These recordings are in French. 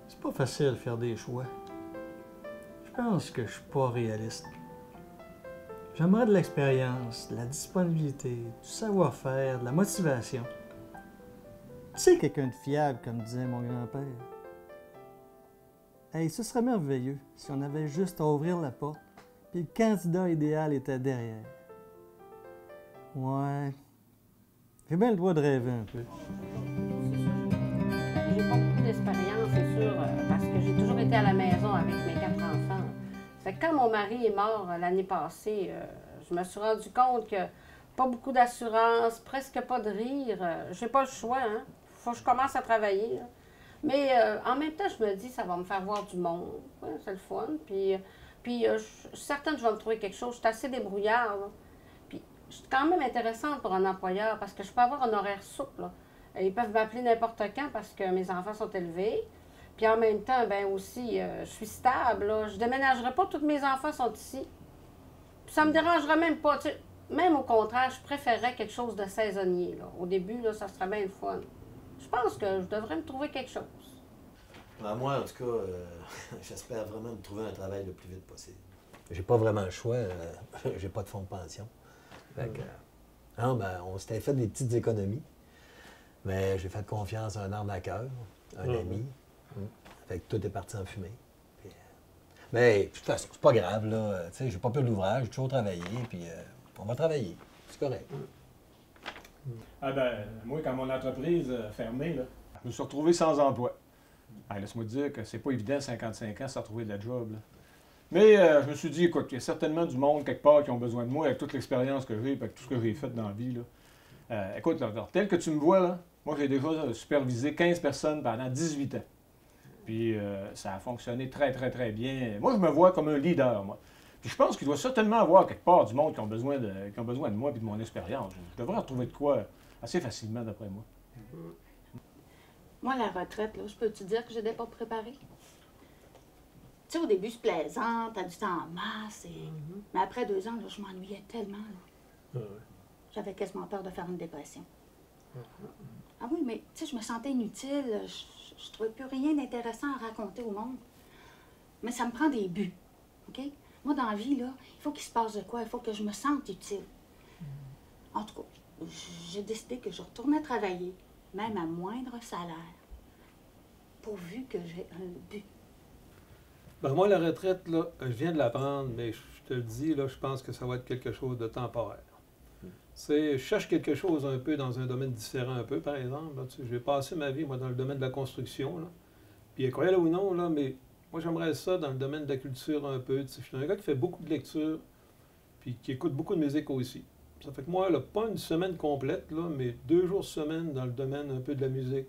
C'est pas facile de faire des choix. Je pense que je suis pas réaliste. J'aimerais de l'expérience, de la disponibilité, du savoir-faire, de la motivation. Tu sais, quelqu'un de fiable, comme disait mon grand-père. Hey, ce serait merveilleux si on avait juste à ouvrir la porte, puis le candidat idéal était derrière. Ouais. J'ai bien le droit de rêver un peu. J'ai pas beaucoup d'expérience, c'est sûr, parce que j'ai toujours été à la maison avec mes 4 enfants. Fait que quand mon mari est mort l'année passée, je me suis rendu compte que pas beaucoup d'assurance, presque pas de rire. J'ai pas le choix, hein. Faut que je commence à travailler, là. Mais en même temps, je me dis, ça va me faire voir du monde. Ouais, c'est le fun. Puis je suis certaine que je vais me trouver quelque chose. Je suis assez débrouillarde, là. Puis je suis quand même intéressante pour un employeur parce que je peux avoir un horaire souple, là. Ils peuvent m'appeler n'importe quand parce que mes enfants sont élevés. Puis en même temps, ben aussi, je suis stable, là. Je déménagerai pas, tous mes enfants sont ici. Puis ça me dérangerait même pas. Tu sais, même au contraire, je préférerais quelque chose de saisonnier, là. Au début, là, ça serait bien le fun. Je pense que je devrais me trouver quelque chose. Ben, moi, en tout cas, j'espère vraiment me trouver un travail le plus vite possible. J'ai pas vraiment le choix. J'ai pas de fonds de pension. Fait que, non, ben, on s'était fait des petites économies. Mais j'ai fait confiance à un arme à cœur, un ami. Fait que tout est parti en fumée. Puis, mais de toute façon, c'est pas grave, là. Tu sais, j'ai pas peur de l'ouvrage, j'ai toujours travaillé, puis on va travailler. C'est correct. Ah ben, moi, quand mon entreprise a fermé, là, je me suis retrouvé sans emploi. Ah, laisse-moi te dire que c'est pas évident, 55 ans, sans trouver de la job, là. Mais je me suis dit, écoute, il y a certainement du monde quelque part qui ont besoin de moi avec toute l'expérience que j'ai et avec tout ce que j'ai fait dans la vie, là. Écoute, là, tel que tu me vois, là, moi, j'ai déjà supervisé 15 personnes pendant 18 ans. Puis ça a fonctionné très, très, très bien. Moi, je me vois comme un leader, moi. Puis je pense qu'il doit certainement avoir quelque part du monde qui ont besoin de moi et de mon expérience. Je devrais retrouver de quoi assez facilement, d'après moi. Moi, la retraite, là, je peux te dire que je n'étais pas préparée. Tu sais, au début, c'est plaisant, t'as du temps en masse. Mais après 2 ans, là, je m'ennuyais tellement. J'avais quasiment peur de faire une dépression. Ah oui, mais tu sais, je me sentais inutile. Je trouvais plus rien d'intéressant à raconter au monde. Mais ça me prend des buts, OK? Moi, dans la vie, là, il faut qu'il se passe de quoi? Il faut que je me sente utile. En tout cas, j'ai décidé que je retournais travailler, même à moindre salaire, pourvu que j'ai un but. Ben moi, la retraite, là, je viens de la prendre, mais je te le dis, là, je pense que ça va être quelque chose de temporaire. Je cherche quelque chose un peu dans un domaine différent un peu, par exemple. Là, tu sais, j'ai passé ma vie, moi, dans le domaine de la construction, là. Puis, croyez-le ou non, là, mais moi, j'aimerais ça dans le domaine de la culture un peu. Tu sais, je suis un gars qui fait beaucoup de lecture, puis qui écoute beaucoup de musique aussi. Ça fait que moi, là, pas une semaine complète, là, mais 2 jours semaine dans le domaine un peu de la musique,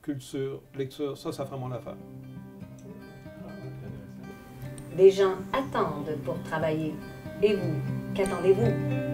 culture, lecture, ça fera mon affaire. Des gens attendent pour travailler. Et vous, qu'attendez-vous?